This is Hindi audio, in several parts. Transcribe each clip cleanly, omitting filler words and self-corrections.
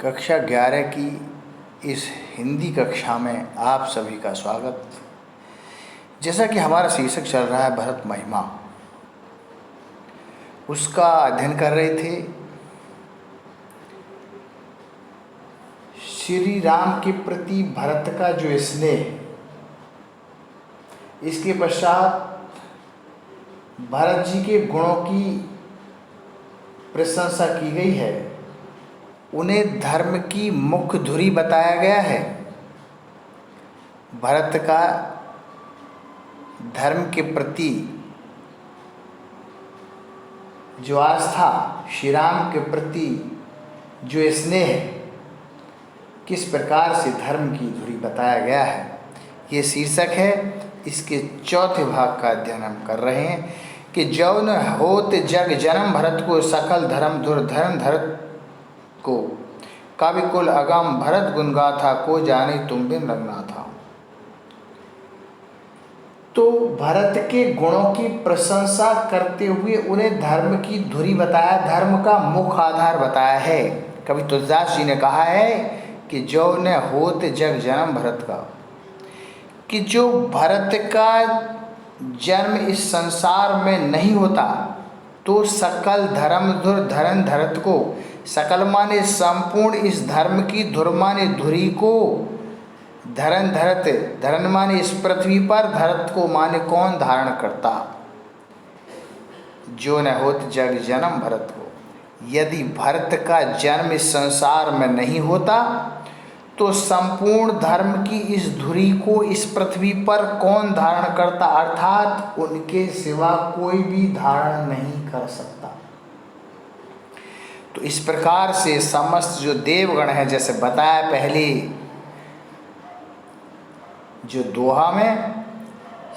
कक्षा 11 की इस हिंदी कक्षा में आप सभी का स्वागत। जैसा कि हमारा शीर्षक चल रहा है भरत महिमा, उसका अध्ययन कर रहे थे। श्री राम के प्रति भरत का जो स्नेह, इसके पश्चात भरत जी के गुणों की प्रशंसा की गई है। उन्हें धर्म की मुख्य धुरी बताया गया है। भरत का धर्म के प्रति जो आस्था, श्री राम के प्रति जो स्नेह, किस प्रकार से धर्म की धुरी बताया गया है, ये शीर्षक है। इसके चौथे भाग का अध्ययन हम कर रहे हैं कि जौन होत जग जन्म भरत को सकल धर्म दुर्धर्म धरत को कवि कुल अगम भरत गुण गाथा को जाने तुम बिन रघुनाथा। तो भरत के गुणों की प्रशंसा करते हुए उन्हें धर्म की धुरी बताया, धर्म का मुख्य आधार बताया है। कवि तुलसीदास जी ने कहा है कि जो न होत जग जन्म भरत का, कि जो भरत का जन्म इस संसार में नहीं होता तो सकल धर्म धुर धरन धरत को, सकल माने संपूर्ण इस धर्म की, धुर माने धुरी को, धरन धरत, धरन माने इस पृथ्वी पर, धरत को माने कौन धारण करता। जो न होत जग जन्म भरत को, यदि भरत का जन्म इस संसार में नहीं होता तो संपूर्ण धर्म की इस धुरी को इस पृथ्वी पर कौन धारण करता, अर्थात उनके सिवा कोई भी धारण नहीं कर सकता। तो इस प्रकार से समस्त जो देवगण है, जैसे बताया पहले जो दोहा में,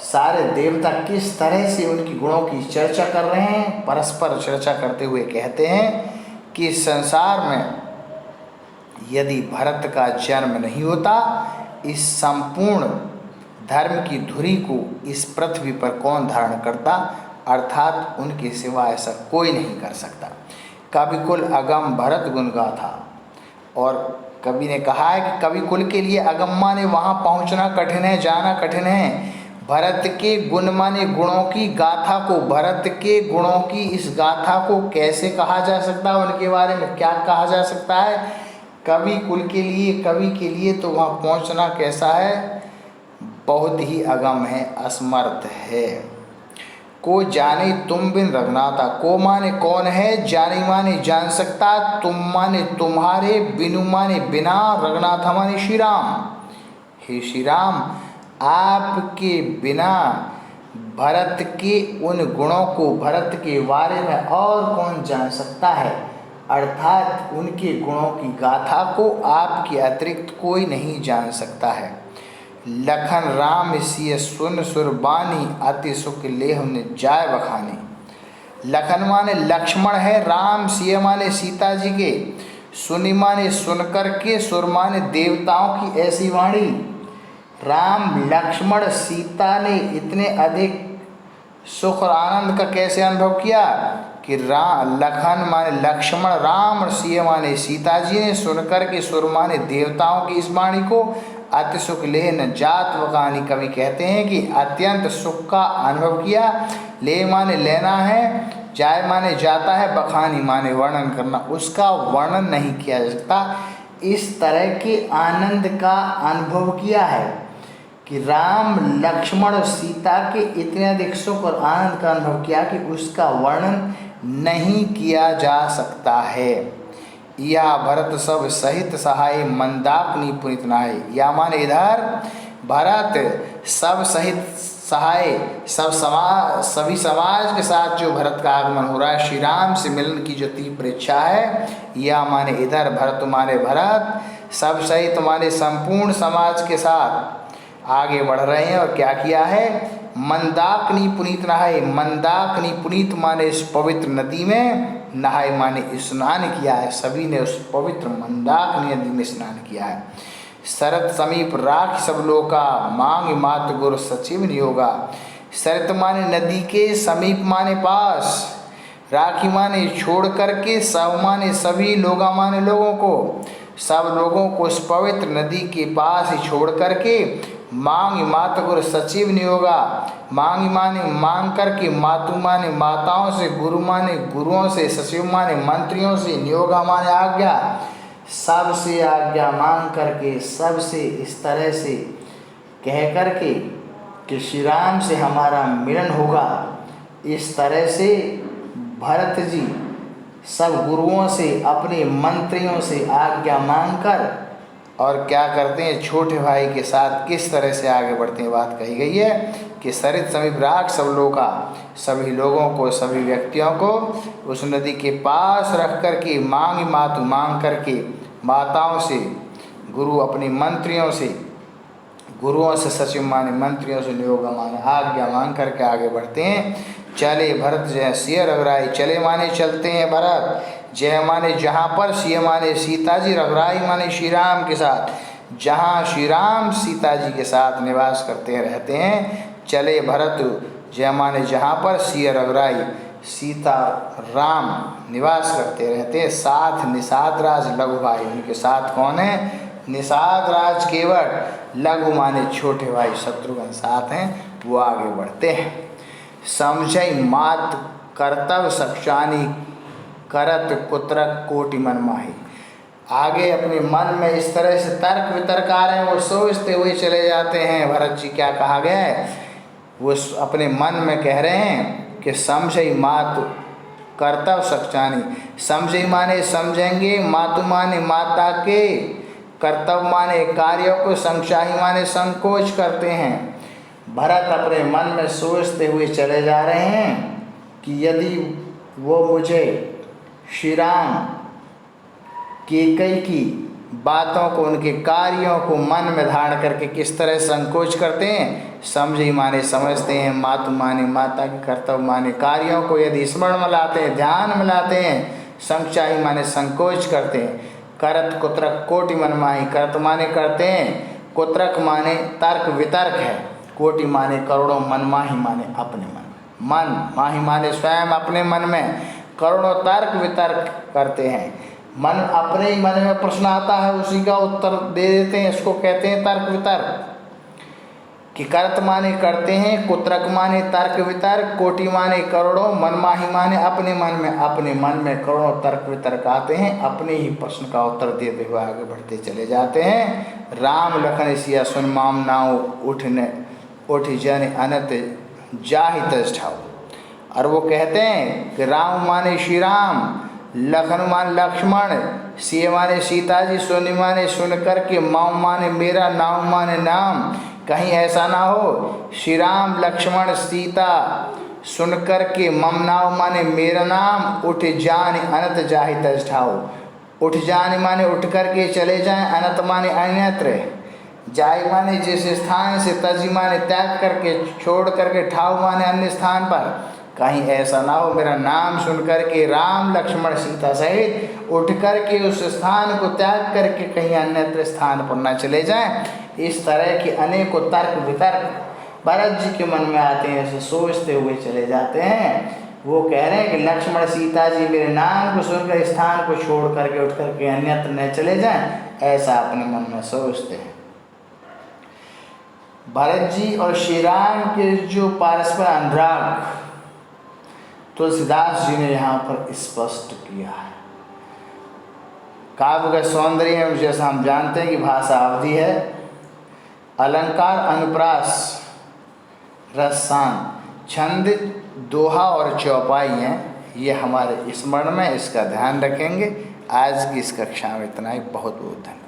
सारे देवता किस तरह से उनकी गुणों की चर्चा कर रहे हैं, परस्पर चर्चा करते हुए कहते हैं कि संसार में यदि भरत का जन्म नहीं होता, इस संपूर्ण धर्म की धुरी को इस पृथ्वी पर कौन धारण करता, अर्थात उनके सिवा ऐसा कोई नहीं कर सकता। कवि कुल अगम भरत गुण गाथा, और कवि ने कहा है कि कवि कुल के लिए अगम माने वहाँ पहुँचना कठिन है, जाना कठिन है। भरत के गुण माने गुणों की गाथा को, भरत के गुणों की इस गाथा को कैसे कहा जा सकता है, उनके बारे में क्या कहा जा सकता है। कवि कुल के लिए, कवि के लिए तो वहाँ पहुँचना कैसा है, बहुत ही अगम है, असमर्थ है। को जाने तुम बिन रघुनाथा, को माने कौन है, जाने माने जान सकता, तुम माने तुम्हारे, बिनु माने बिना, रघुनाथा माने श्री राम। हे श्री राम, आपके बिना भरत के उन गुणों को, भरत के बारे में और कौन जान सकता है, अर्थात उनके गुणों की गाथा को आपके अतिरिक्त कोई नहीं जान सकता है। लखन राम सिय सुन सुरबानी, अति सुख लेह जाय बखानी। लखन माने लक्ष्मण है, राम सिय माने सीता जी के, सुनि माने सुनकर के, सुर माने देवताओं की ऐसी वाणी। राम लक्ष्मण सीता ने इतने अधिक सुख और आनंद का कैसे अनुभव किया कि लखन माने लक्ष्मण, राम, सिय माने सीता जी ने, सुनकर के, सुर माने देवताओं की इस वाणी को, अति सुख ले न जात वकानी। कवि कहते हैं कि अत्यंत सुख का अनुभव किया। ले माने लेना है, जाय माने जाता है, बखानी माने वर्णन करना, उसका वर्णन नहीं किया जा सकता। इस तरह के आनंद का अनुभव किया है कि राम लक्ष्मण और सीता के इतने अधिक सुख और आनंद का अनुभव किया कि उसका वर्णन नहीं किया जा सकता है। या भरत सब सहित सहाय मंदाकिनी पुनित नाय, या माने इधर भरत सब सहित सहाय, सभी समाज के साथ जो भरत का आगमन हो रहा है, श्री राम से मिलन की जो तीव्र इच्छा है, या माने इधर भरत माने भरत, सब सहित माने संपूर्ण समाज के साथ आगे बढ़ रहे हैं। और क्या किया है, मंदाकिनी पुनीत नहाए, मंदाकिनी पुनीत माने इस पवित्र नदी में, नहाए माने स्नान किया है। सभी ने उस पवित्र मंदाकिनी नदी में स्नान किया है। शरत समीप राख सब लोका, मांग मात गुरु सचिव नियोगा। शरत माने नदी के, समीप माने पास, राखी माने छोड़ करके, सब माने सभी, लोगा माने लोगों को, सब लोगों को उस पवित्र नदी के पास ही छोड़ करके मांग मात गुरु सचिव नियोगा। मांग माने मांग करके, मातु माने माताओं से, गुरु माने गुरुओं से, सचिव माने मंत्रियों से, नियोगा माने आज्ञा, सबसे आज्ञा मांग करके, सबसे इस तरह से कह करके कि श्री राम से हमारा मिलन होगा। इस तरह से भरत जी सब गुरुओं से, अपने मंत्रियों से आज्ञा मांगकर और क्या करते हैं, छोटे भाई के साथ किस तरह से आगे बढ़ते हैं। बात कही गई है कि सरित समीप राख सब लोका, सभी लोगों को, सभी व्यक्तियों को उस नदी के पास रख कर के मांग मातु मांग करके, माताओं से, गुरु अपने मंत्रियों से, गुरुओं से, सचिव माने मंत्रियों से, नियोगा माने आज्ञा मांग करके आगे बढ़ते हैं। चले भरत जय सिय रघुराई, चले माने चलते हैं भरत, जय माने जहाँ पर, सिय माने सीता जी, रघुराई माने श्री राम के साथ, जहाँ श्री राम सीता जी के साथ निवास करते रहते हैं। चले भरत जय माने जहाँ पर, सिय रघुराई सीता राम निवास करते रहते हैं। साथ निषाद राज लघु भाई, उनके साथ कौन है, निषाद राज केवट, लघु माने छोटे भाई शत्रुघ्न साथ हैं, वो आगे बढ़ते हैं। समझई मात कर्तव्य सक्षानी, करत कुत्रक कोटि मन माही। आगे अपने मन में इस तरह से तर्क वितर्क आ रहे हैं, वो सोचते हुए चले जाते हैं। भरत जी क्या कहा गया है, वो अपने मन में कह रहे हैं कि समझई मात कर्तव्य सक्षानी, समझई माने समझेंगे, मातु माने माता के, कर्तव्य माने कार्यों को, संक्षाही माने संकोच करते हैं। भरत अपने मन में सोचते हुए चले जा रहे हैं कि यदि वो मुझे श्री राम कैकेयी की बातों को, उनके कार्यों को मन में धारण करके किस तरह संकोच करते हैं। समझी माने समझते हैं, मातु माने माता के, कर्तव्य माने कार्यों को यदि स्मरण में लाते हैं, ध्यान में लाते हैं, संक्षाही माने संकोच करते हैं। करत कुत्रक कोटि मन माही, करत माने करते हैं, कुत्रक माने तर्क वितर्क है, कोटि माने करोड़ों, मन माही माने अपने मन, मन माही माने स्वयं अपने मन में करोड़ों तर्क वितर्क करते हैं। मन अपने ही मन में प्रश्न आता है, उसी का उत्तर दे देते हैं, इसको कहते हैं तर्क वितर्क। कि करत माने करते हैं, कुत्रक माने तर्क वितर्क, कोटि माने करोड़ों, मन माही माने अपने मन में करोड़ों तर्क वितर्क आते हैं, अपने ही प्रश्न का उत्तर देते हुए आगे बढ़ते चले जाते हैं। राम लखन सिया सुन माम नाव, उठ जन अनत जाहि तज ठाऊ। और वो कहते हैं कि राम माने श्री राम, लखन माने लक्ष्मण, सिया माने सीता जी, सुन माने सुन करके, माम माने मेरा, नाम माने नाम। कहीं ऐसा ना हो श्री राम लक्ष्मण सीता सुन करके, मम नाम माने मेरा नाम, उठ जान अनत जाहि तज ठाऊ। उठ जाने माने उठ करके चले जाएं, अनत माने अन्यत्र, जाय माने जिस स्थान से, तजी माने त्याग करके, छोड़ करके, ठाऊ माने अन्य स्थान पर। कहीं ऐसा ना हो मेरा नाम सुन करके राम लक्ष्मण सीता सहित उठ करके उस स्थान को त्याग करके कहीं अन्यत्र स्थान पर न चले जाएं। इस तरह के अनेकों तर्क वितर्क भरत जी के मन में आते हैं, ऐसे सोचते हुए चले जाते हैं। वो कह रहे हैं कि लक्ष्मण सीता जी मेरे नाम को सुनकर स्थान को छोड़ करके उठ करके अन्यत्र न चले जाएं, ऐसा अपने मन में सोचते हैं। भरत जी और श्री राम के जो पारस्पर अनुराग तुलसीदास जी ने यहाँ पर स्पष्ट किया है। काव्य का सौंदर्य में जैसा हम जानते हैं कि भाषा अवधि है, अलंकार अनुप्रास रसान, छंद दोहा और चौपाई हैं, ये हमारे स्मरण में, इसका ध्यान रखेंगे। आज की इस कक्षा में इतना ही। बहुत बहुत धन्यवाद।